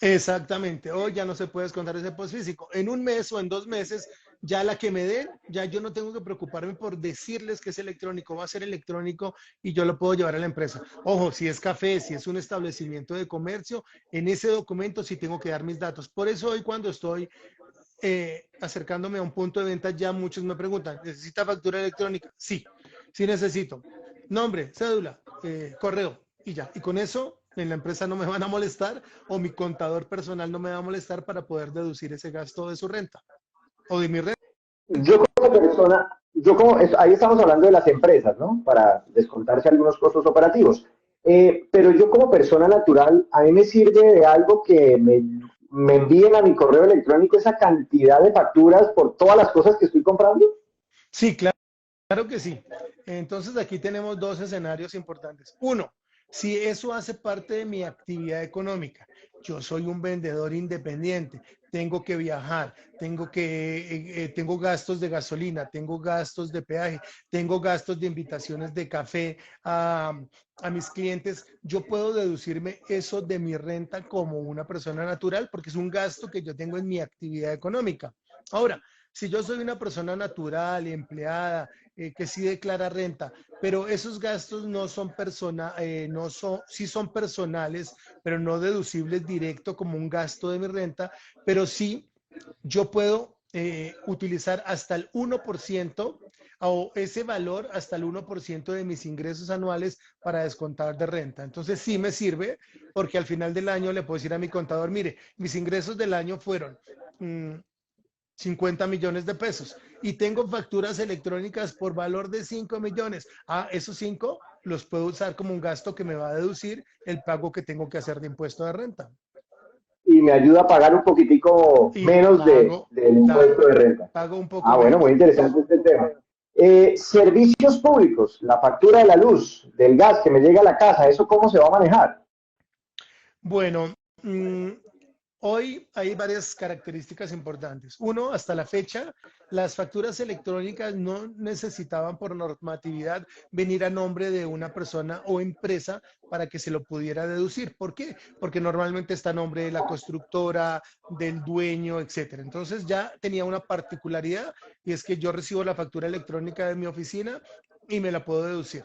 Exactamente, hoy ya no se puede descontar ese post físico. En un mes o en 2 meses, ya la que me den, ya yo no tengo que preocuparme por decirles que es electrónico, va a ser electrónico y yo lo puedo llevar a la empresa. Ojo, si es café, si es un establecimiento de comercio, en ese documento sí tengo que dar mis datos. Por eso hoy cuando estoy acercándome a un punto de venta, ya muchos me preguntan, ¿necesita factura electrónica? Sí, sí necesito. Nombre, cédula, correo y ya. Y con eso en la empresa no me van a molestar o mi contador personal no me va a molestar para poder deducir ese gasto de su renta o de mi renta. Yo como persona, ahí estamos hablando de las empresas, ¿no? Para descontarse algunos costos operativos. Pero yo como persona natural, a mí me sirve de algo que me envíen a mi correo electrónico esa cantidad de facturas por todas las cosas que estoy comprando. Sí, claro. Claro que sí. Entonces aquí tenemos dos escenarios importantes. Uno, si eso hace parte de mi actividad económica, yo soy un vendedor independiente, tengo que viajar, tengo gastos de gasolina, tengo gastos de peaje, tengo gastos de invitaciones de café a mis clientes, yo puedo deducirme eso de mi renta como una persona natural porque es un gasto que yo tengo en mi actividad económica. Ahora, si yo soy una persona natural, empleada, que sí declara renta, pero esos gastos no son no son, sí son personales, pero no deducibles directo como un gasto de mi renta, pero sí yo puedo utilizar hasta el 1% o ese valor hasta el 1% de mis ingresos anuales para descontar de renta. Entonces sí me sirve porque al final del año le puedo decir a mi contador, mire, mis ingresos del año fueron 50 millones de pesos y tengo facturas electrónicas por valor de 5 millones. Esos 5 los puedo usar como un gasto que me va a deducir el pago que tengo que hacer de impuesto de renta. Y me ayuda a pagar un poquitico Y menos del claro, impuesto de renta. pago un poco Ah, bueno, muy menos. interesante este tema. Servicios públicos, la factura de la luz, del gas que me llega a la casa, ¿eso cómo se va a manejar? Bueno, hoy hay varias características importantes. Uno, hasta la fecha, las facturas electrónicas no necesitaban por normatividad venir a nombre de una persona o empresa para que se lo pudiera deducir. ¿Por qué? Porque normalmente está a nombre de la constructora, del dueño, etcétera. Entonces ya tenía una particularidad y es que yo recibo la factura electrónica de mi oficina y me la puedo deducir.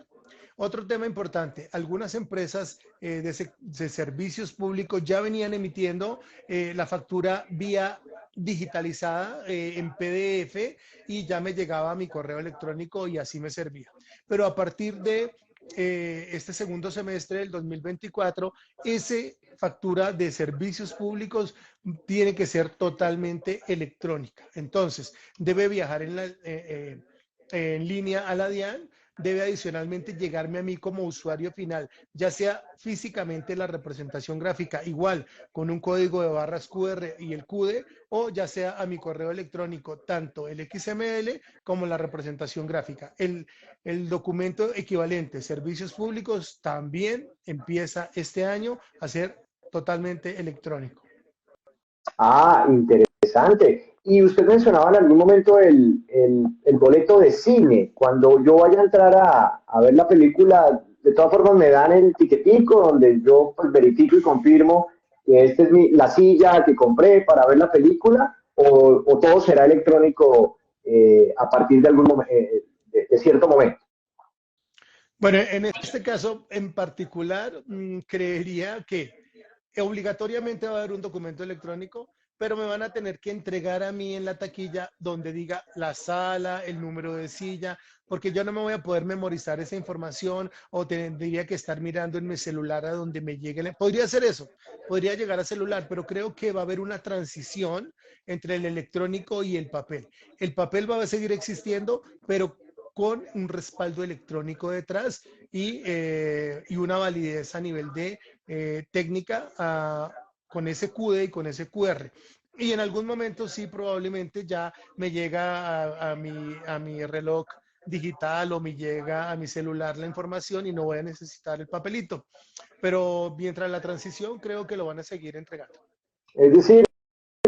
Otro tema importante, algunas empresas de servicios públicos ya venían emitiendo la factura vía digitalizada en PDF y ya me llegaba a mi correo electrónico y así me servía. Pero a partir de este segundo semestre del 2024, ese factura de servicios públicos tiene que ser totalmente electrónica. Entonces, debe viajar en línea a la DIAN, debe adicionalmente llegarme a mí como usuario final, ya sea físicamente la representación gráfica, igual con un código de barras QR y el CUDE, o ya sea a mi correo electrónico, tanto el XML como la representación gráfica. El documento equivalente, servicios públicos, también empieza este año a ser totalmente electrónico. Ah, interesante. Y usted mencionaba en algún momento el boleto de cine. Cuando yo vaya a entrar a ver la película, de todas formas me dan el tiquetico donde yo pues, verifico y confirmo que esta es la silla que compré para ver la película o todo será electrónico a partir de de cierto momento. Bueno, en este caso en particular, creería que obligatoriamente va a haber un documento electrónico, pero me van a tener que entregar a mí en la taquilla donde diga la sala, el número de silla, porque yo no me voy a poder memorizar esa información o tendría que estar mirando en mi celular a donde me llegue. Podría hacer eso, podría llegar a celular, pero creo que va a haber una transición entre el electrónico y el papel. El papel va a seguir existiendo, pero con un respaldo electrónico detrás y una validez a nivel de técnica con ese QD y con ese QR. Y en algún momento sí, probablemente ya me llega a mi reloj digital o me llega a mi celular la información y no voy a necesitar el papelito. Pero mientras la transición, creo que lo van a seguir entregando. Es decir,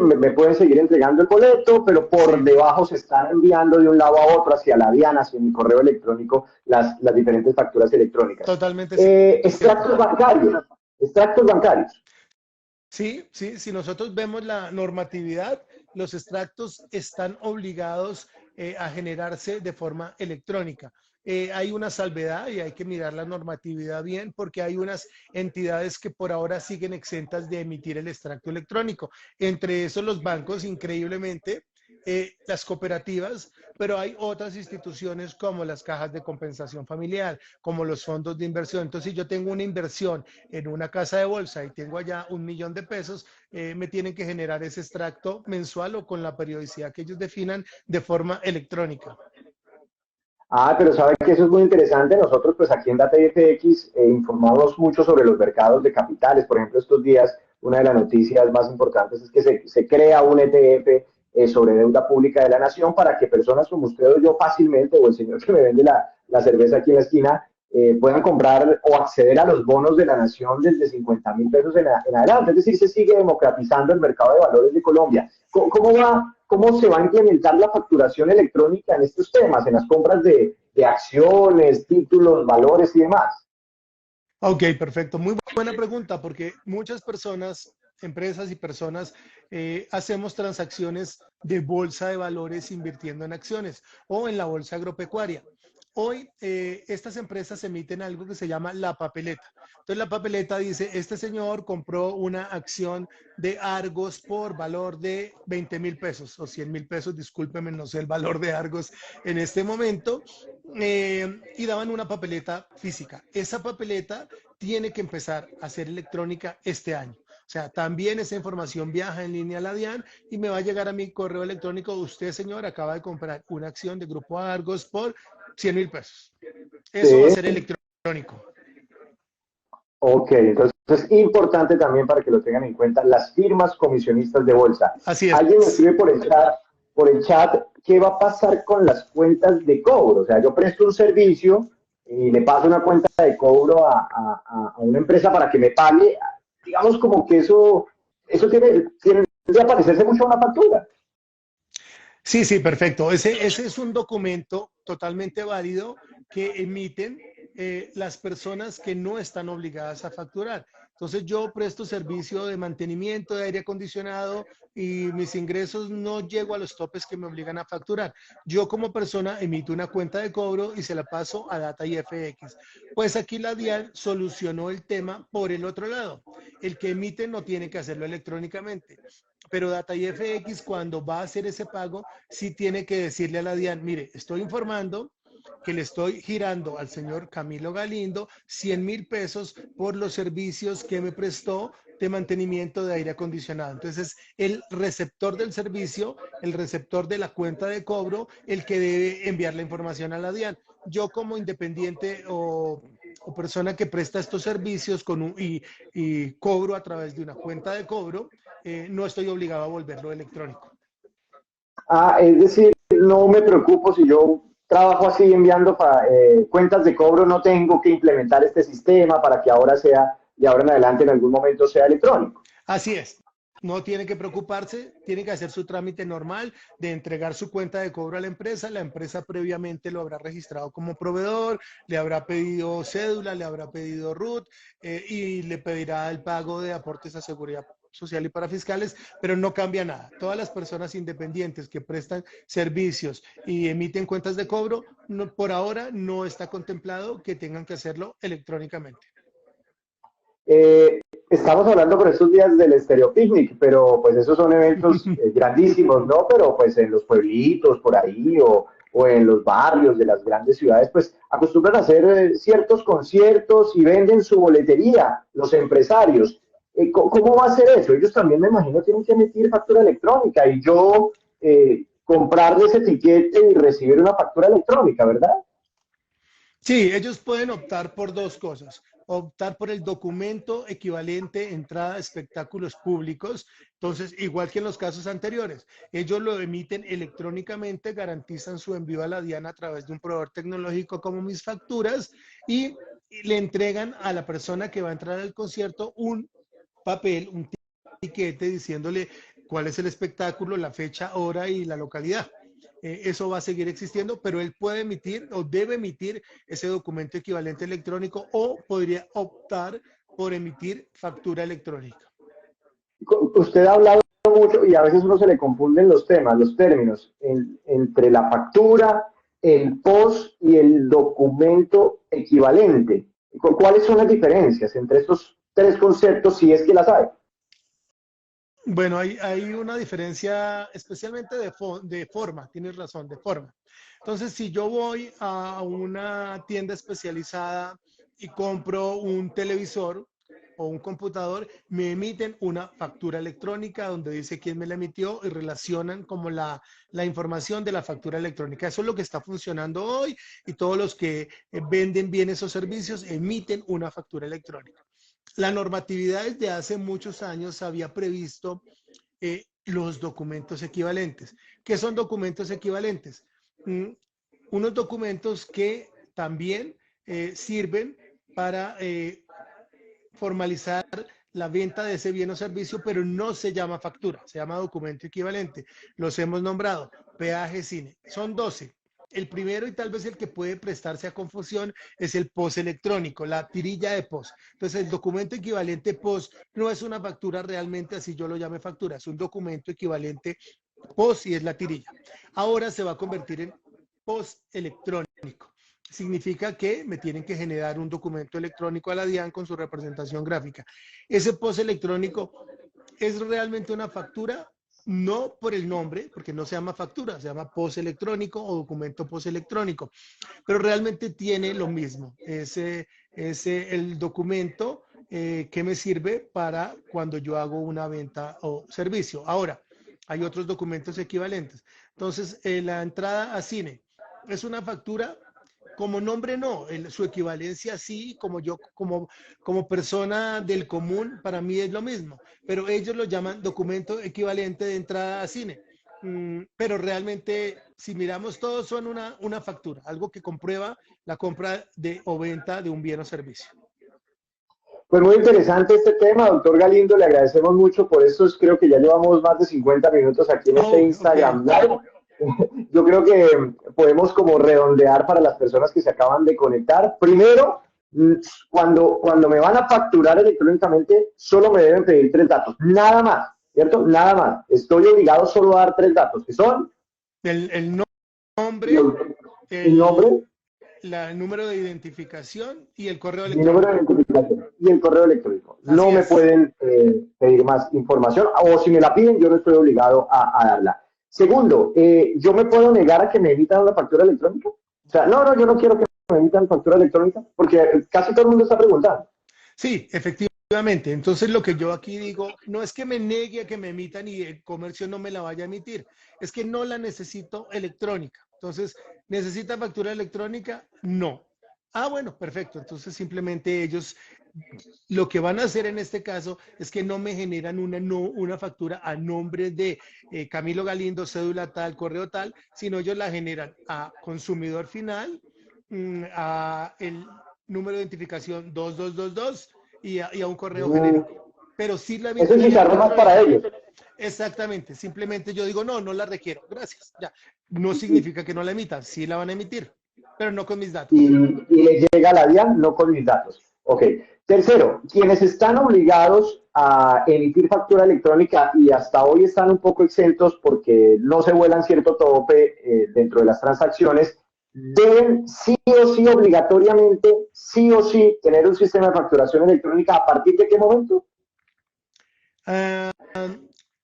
me pueden seguir entregando el boleto, pero por Sí, debajo se están enviando de un lado a otro, hacia la DIAN, hacia mi correo electrónico, las diferentes facturas electrónicas. totalmente cierto. Extractos bancarios, extractos bancarios. Sí, sí, si nosotros vemos la normatividad, los extractos están obligados a generarse de forma electrónica. Hay una salvedad y hay que mirar la normatividad bien porque hay unas entidades que por ahora siguen exentas de emitir el extracto electrónico. Entre esos los bancos, increíblemente, las cooperativas, pero hay otras instituciones como las cajas de compensación familiar, como los fondos de inversión. Entonces, si yo tengo una inversión en una casa de bolsa y tengo allá 1 millón de pesos, me tienen que generar ese extracto mensual o con la periodicidad que ellos definan de forma electrónica. Ah, pero sabe que eso es muy interesante. Nosotros, pues aquí en DataFX informamos mucho sobre los mercados de capitales. Por ejemplo, estos días, una de las noticias más importantes es que se crea un ETF sobre deuda pública de la nación para que personas como usted o yo fácilmente, o el señor que me vende la cerveza aquí en la esquina, puedan comprar o acceder a los bonos de la nación desde 50.000 pesos en adelante. Es decir, se sigue democratizando el mercado de valores de Colombia. ¿Cómo se va a implementar la facturación electrónica en estos temas, en las compras de acciones, títulos, valores y demás? Ok, perfecto. Muy buena pregunta porque muchas personas, empresas y personas, hacemos transacciones de bolsa de valores invirtiendo en acciones o en la bolsa agropecuaria. Hoy estas empresas emiten algo que se llama la papeleta. Entonces la papeleta dice, este señor compró una acción de Argos por valor de 20.000 pesos o 100.000 pesos, discúlpeme, no sé el valor de Argos en este momento, y daban una papeleta física. Esa papeleta tiene que empezar a ser electrónica este año. O sea, también esa información viaja en línea a la DIAN y me va a llegar a mi correo electrónico. Usted, señor, acaba de comprar una acción de Grupo Argos por 100.000 pesos. Eso va a Sí, ser electrónico. ok, entonces es importante también para que lo tengan en cuenta las firmas comisionistas de bolsa. Así Alguien me es. escribe por el chat, ¿qué va a pasar con las cuentas de cobro? O sea, yo presto un servicio y le paso una cuenta de cobro a una empresa para que me pague. Digamos como que eso tiene que parecerse mucho a una factura. Sí, sí, perfecto. Ese es un documento totalmente válido que emiten las personas que no están obligadas a facturar. Entonces yo presto servicio de mantenimiento de aire acondicionado y mis ingresos no llego a los topes que me obligan a facturar. Yo como persona emito una cuenta de cobro y se la paso a Data IFX. Pues aquí la DIAN solucionó el tema por el otro lado. El que emite no tiene que hacerlo electrónicamente, pero Data IFX cuando va a hacer ese pago sí tiene que decirle a la DIAN, mire, estoy informando que le estoy girando al señor Camilo Galindo 100.000 pesos por los servicios que me prestó de mantenimiento de aire acondicionado. Entonces, el receptor del servicio, el receptor de la cuenta de cobro, el que debe enviar la información a la DIAN. Yo como independiente o persona que presta estos servicios y cobro a través de una cuenta de cobro, no estoy obligado a volverlo electrónico. Ah, es decir, no me preocupo si yo trabajo así enviando cuentas de cobro, no tengo que implementar este sistema para que ahora sea, y ahora en adelante en algún momento sea electrónico. Así es. No tiene que preocuparse, tiene que hacer su trámite normal de entregar su cuenta de cobro a la empresa previamente lo habrá registrado como proveedor, le habrá pedido cédula, le habrá pedido RUT y le pedirá el pago de aportes a seguridad social y para fiscales, pero no cambia nada. Todas las personas independientes que prestan servicios y emiten cuentas de cobro, no, por ahora no está contemplado que tengan que hacerlo electrónicamente. Eh, Estamos hablando por estos días del Estéreo Picnic, pero pues esos son eventos grandísimos, ¿no? Pero pues en los pueblitos por ahí o en los barrios de las grandes ciudades, pues acostumbran a hacer ciertos conciertos y venden su boletería, los empresarios. ¿Cómo va a ser eso? Ellos también me imagino tienen que emitir factura electrónica y yo comprarles etiquete y recibir una factura electrónica, ¿verdad? Sí, ellos pueden optar por dos cosas. Optar por el documento equivalente entrada a espectáculos públicos. Entonces, igual que en los casos anteriores, ellos lo emiten electrónicamente, garantizan su envío a la DIAN a través de un proveedor tecnológico como Mis Facturas y le entregan a la persona que va a entrar al concierto un papel, un tiquete diciéndole cuál es el espectáculo, la fecha, hora y la localidad. Eso va a seguir existiendo, pero él puede emitir o debe emitir ese documento equivalente electrónico o podría optar por emitir factura electrónica. Usted ha hablado mucho y a veces uno se le confunden los temas, los términos, entre la factura, el POS y el documento equivalente. ¿Cuáles son las diferencias entre estos tres conceptos, si es que las hay? Bueno, hay una diferencia especialmente de forma, tienes razón, de forma. Entonces, si yo voy a una tienda especializada y compro un televisor o un computador, me emiten una factura electrónica donde dice quién me la emitió y relacionan como la información de la factura electrónica. Eso es lo que está funcionando hoy y todos los que venden bienes o servicios emiten una factura electrónica. La normatividad desde hace muchos años había previsto los documentos equivalentes. ¿Qué son documentos equivalentes? Mm, Unos documentos que también sirven para formalizar la venta de ese bien o servicio, pero no se llama factura, se llama documento equivalente. Los hemos nombrado, peaje, cine. Son 12. El primero y tal vez el que puede prestarse a confusión es el POS electrónico, la tirilla de POS. Entonces, el documento equivalente POS no es una factura realmente, así yo lo llame factura, es un documento equivalente POS y es la tirilla. Ahora se va a convertir en POS electrónico. Significa que me tienen que generar un documento electrónico a la DIAN con su representación gráfica. Ese POS electrónico es realmente una factura, no por el nombre, porque no se llama factura, se llama POS electrónico o documento POS electrónico, pero realmente tiene lo mismo. Es el documento que me sirve para cuando yo hago una venta o servicio. Ahora, hay otros documentos equivalentes. Entonces, la entrada a cine es una factura como nombre no, su equivalencia sí, como yo, como persona del común, para mí es lo mismo, pero ellos lo llaman documento equivalente de entrada a cine. Pero realmente, si miramos, todos son una factura, algo que comprueba la compra de, o venta de un bien o servicio. Pues muy interesante este tema, doctor Galindo, le agradecemos mucho por estos, creo que ya llevamos más de 50 minutos aquí en este Oh, ok. Instagram Live. Yo creo que podemos como redondear para las personas que se acaban de conectar. Primero, cuando me van a facturar electrónicamente, solo me deben pedir tres datos, nada más, ¿cierto? Nada más. Estoy obligado solo a dar tres datos, que son El nombre, el nombre, el número de identificación y el correo mi número de electrónico. identificación y el correo electrónico. No Así me es. pueden pedir más información o si me la piden, yo no estoy obligado a darla. Segundo, ¿yo me puedo negar a que me emitan una factura electrónica? O sea, no, yo no quiero que me emitan factura electrónica porque casi todo el mundo está preguntando. Sí, efectivamente. Entonces lo que yo aquí digo, no es que me negue a que me emitan y el comercio no me la vaya a emitir, es que no la necesito electrónica. Entonces, ¿necesita factura electrónica? No. Ah, bueno, perfecto. Entonces simplemente ellos lo que van a hacer en este caso es que no me generan una factura a nombre de Camilo Galindo, cédula tal, correo tal, sino ellos la generan a consumidor final, a el número de identificación 2222 y a un correo genérico. pero sí la Eso es emitiría chicharrón más electrónica. para ellos. Exactamente, simplemente yo digo, no, no la requiero, gracias, ya. No significa que no la emitan, sí la van a emitir, pero no con mis datos. Y le llega a la DIAN, no con mis datos. Ok. Tercero, quienes están obligados a emitir factura electrónica y hasta hoy están un poco exentos porque no se vuelan cierto tope dentro de las transacciones, deben sí o sí obligatoriamente, sí o sí, tener un sistema de facturación electrónica. ¿A partir de qué momento? Ah,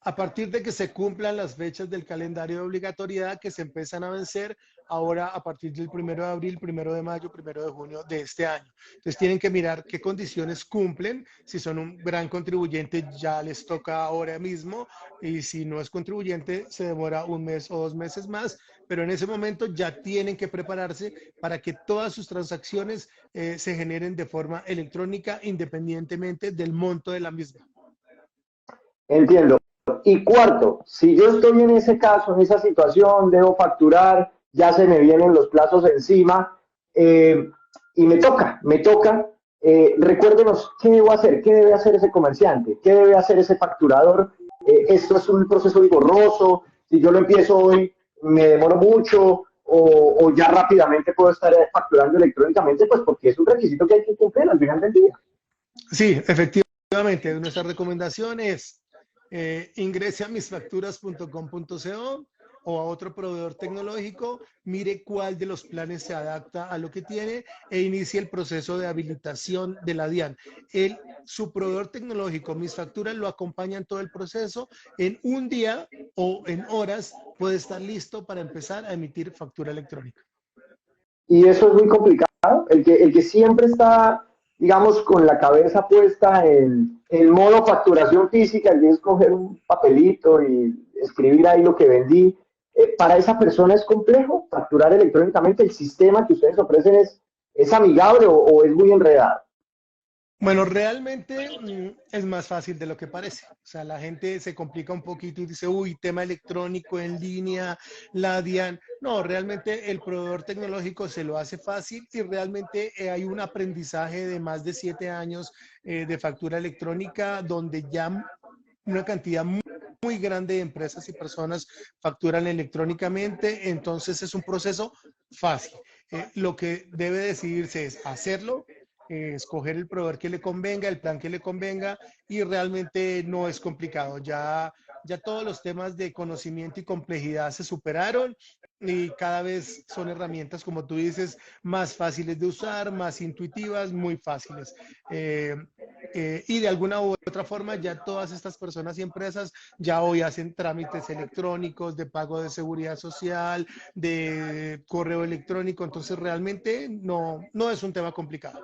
a partir de que se cumplan las fechas del calendario de obligatoriedad que se empiezan a vencer ahora a partir del 1 de abril, 1 de mayo, 1 de junio de este año. Entonces tienen que mirar qué condiciones cumplen. Si son un gran contribuyente, ya les toca ahora mismo. Y si no es contribuyente, se demora un mes o 2 meses más. Pero en ese momento ya tienen que prepararse para que todas sus transacciones se generen de forma electrónica independientemente del monto de la misma. Entiendo. Y cuarto, si yo estoy en ese caso, en esa situación, debo facturar, ya se me vienen los plazos encima y me toca, recuérdenos qué debo hacer, qué debe hacer ese comerciante, qué debe hacer ese facturador. Esto es un proceso engorroso, si yo lo empiezo hoy, me demoro mucho o ya rápidamente puedo estar facturando electrónicamente, pues porque es un requisito que hay que cumplir al final del día. Sí, efectivamente, nuestra recomendación es ingrese a misfacturas.com.co o a otro proveedor tecnológico, mire cuál de los planes se adapta a lo que tiene e inicie el proceso de habilitación de la DIAN. Su proveedor tecnológico, Mis Facturas, lo acompaña en todo el proceso. En un día o en horas puede estar listo para empezar a emitir factura electrónica. Y eso es muy complicado. El que siempre está, digamos, con la cabeza puesta en modo facturación física, el de escoger un papelito y escribir ahí lo que vendí, para esa persona es complejo facturar electrónicamente. El sistema que ustedes ofrecen es amigable o es muy enredado. Bueno, realmente es más fácil de lo que parece. O sea, la gente se complica un poquito y dice, uy, tema electrónico en línea, la DIAN. No, realmente el proveedor tecnológico se lo hace fácil y realmente hay un aprendizaje de más de 7 años de factura electrónica donde ya una cantidad muy grande de empresas y personas facturan electrónicamente. Entonces es un proceso fácil. Lo que debe decidirse es hacerlo, escoger el proveedor que le convenga, el plan que le convenga y realmente no es complicado. Ya todos los temas de conocimiento y complejidad se superaron y cada vez son herramientas, como tú dices, más fáciles de usar, más intuitivas, muy fáciles. Eh, y de alguna u otra forma ya todas estas personas y empresas ya hoy hacen trámites electrónicos de pago de seguridad social, de correo electrónico, entonces realmente no es un tema complicado.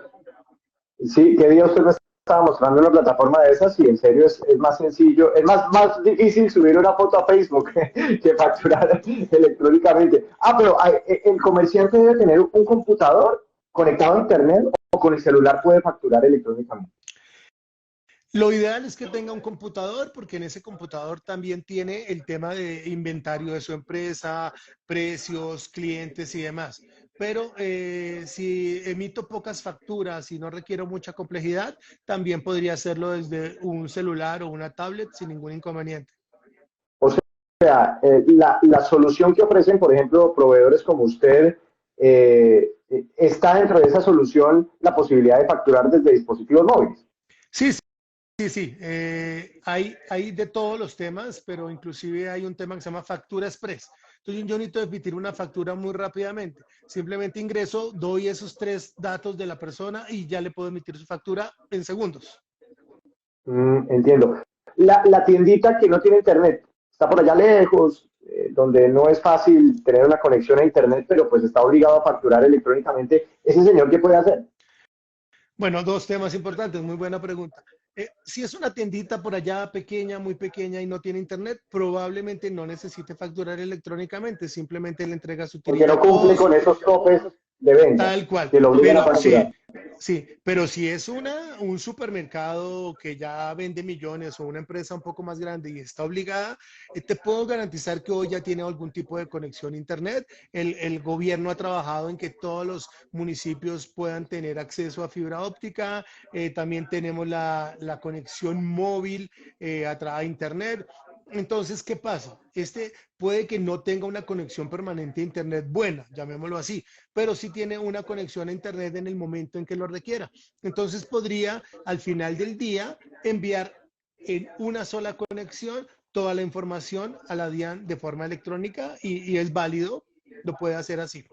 Sí, qué día usted me estaba mostrando una plataforma de esas y en serio es más sencillo, es más difícil subir una foto a Facebook que facturar electrónicamente. Ah, pero el comerciante debe tener un computador conectado a internet o con el celular puede facturar electrónicamente. Lo ideal es que tenga un computador porque en ese computador también tiene el tema de inventario de su empresa, precios, clientes y demás. Pero si emito pocas facturas y no requiero mucha complejidad, también podría hacerlo desde un celular o una tablet sin ningún inconveniente. O sea, la solución que ofrecen, por ejemplo, proveedores como usted, está dentro de esa solución la posibilidad de facturar desde dispositivos móviles. Sí, sí, sí. Hay de todos los temas, pero inclusive hay un tema que se llama factura express. Entonces yo necesito emitir una factura muy rápidamente. Simplemente ingreso, doy esos 3 datos de la persona y ya le puedo emitir su factura en segundos. Entiendo. La tiendita que no tiene internet, está por allá lejos, donde no es fácil tener una conexión a internet, pero pues está obligado a facturar electrónicamente. ¿Ese señor qué puede hacer? Bueno, 2 temas importantes, muy buena pregunta. Si es una tiendita por allá pequeña, muy pequeña y no tiene internet, probablemente no necesite facturar electrónicamente, simplemente le entrega su Porque tirita no cumple POS. con esos topes de venta Tal cual, que lo obligan a pero sí, facturar. Sí, pero si es un supermercado que ya vende millones o una empresa un poco más grande y está obligada, te puedo garantizar que hoy ya tiene algún tipo de conexión a Internet. El gobierno ha trabajado en que todos los municipios puedan tener acceso a fibra óptica. También tenemos la conexión móvil a Internet. Entonces, ¿qué pasa? Este puede que no tenga una conexión permanente a Internet buena, llamémoslo así, pero sí tiene una conexión a Internet en el momento en que lo requiera. Entonces podría al final del día enviar en una sola conexión toda la información a la DIAN de forma electrónica y es válido, lo puede hacer así.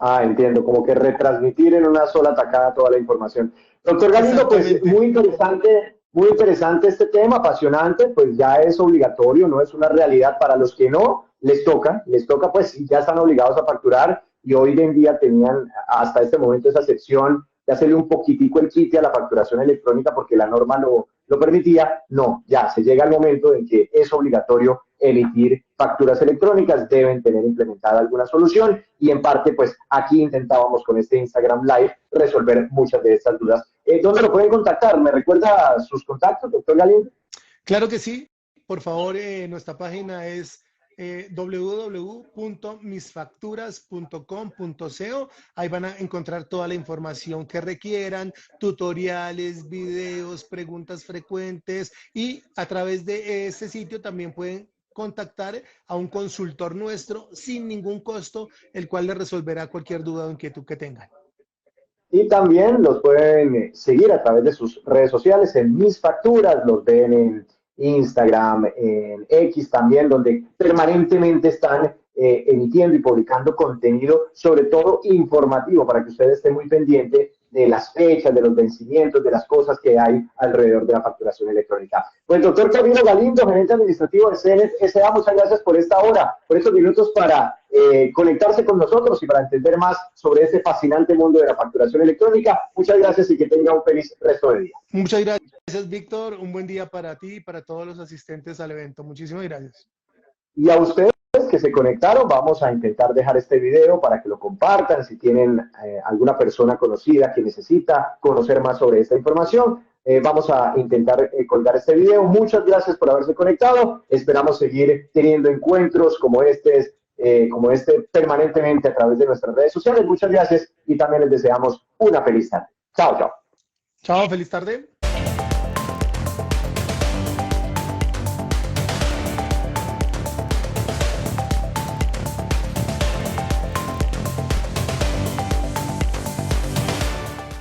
Ah, entiendo, como que retransmitir en una sola tacada toda la información. Doctor Galindo, pues Exactamente. muy interesante este tema, apasionante, pues ya es obligatorio, no es una realidad para los que no, les toca pues ya están obligados a facturar y hoy en día tenían hasta este momento esa excepción de hacerle un poquitico el quite a la facturación electrónica porque la norma lo permitía, no, ya se llega el momento en que es obligatorio emitir facturas electrónicas, deben tener implementada alguna solución y en parte pues aquí intentábamos con este Instagram Live resolver muchas de estas dudas. ¿Dónde lo pueden contactar? ¿Me recuerda sus contactos, doctor Galindo? Claro que sí. Por favor, nuestra página es www.misfacturas.com.co. Ahí van a encontrar toda la información que requieran, tutoriales, videos, preguntas frecuentes y a través de ese sitio también pueden contactar a un consultor nuestro sin ningún costo, el cual les resolverá cualquier duda o inquietud que tengan. Y también los pueden seguir a través de sus redes sociales en Mis Facturas, los ven en Instagram, en X también, donde permanentemente están emitiendo y publicando contenido, sobre todo informativo, para que usted esté muy pendiente de las fechas, de los vencimientos, de las cosas que hay alrededor de la facturación electrónica. Pues doctor Camilo Galindo, gerente administrativo de CNET S.A., muchas gracias por esta hora, por estos minutos para conectarse con nosotros y para entender más sobre este fascinante mundo de la facturación electrónica. Muchas gracias y que tenga un feliz resto de día. Muchas gracias, Víctor. Un buen día para ti y para todos los asistentes al evento. Muchísimas gracias. Y a ustedes que se conectaron, vamos a intentar dejar este video para que lo compartan. Si tienen alguna persona conocida que necesita conocer más sobre esta información, vamos a intentar colgar este video. Muchas gracias por haberse conectado. Esperamos seguir teniendo encuentros como este permanentemente a través de nuestras redes sociales. Muchas gracias y también les deseamos una feliz tarde. Chao, chao. Chao, feliz tarde.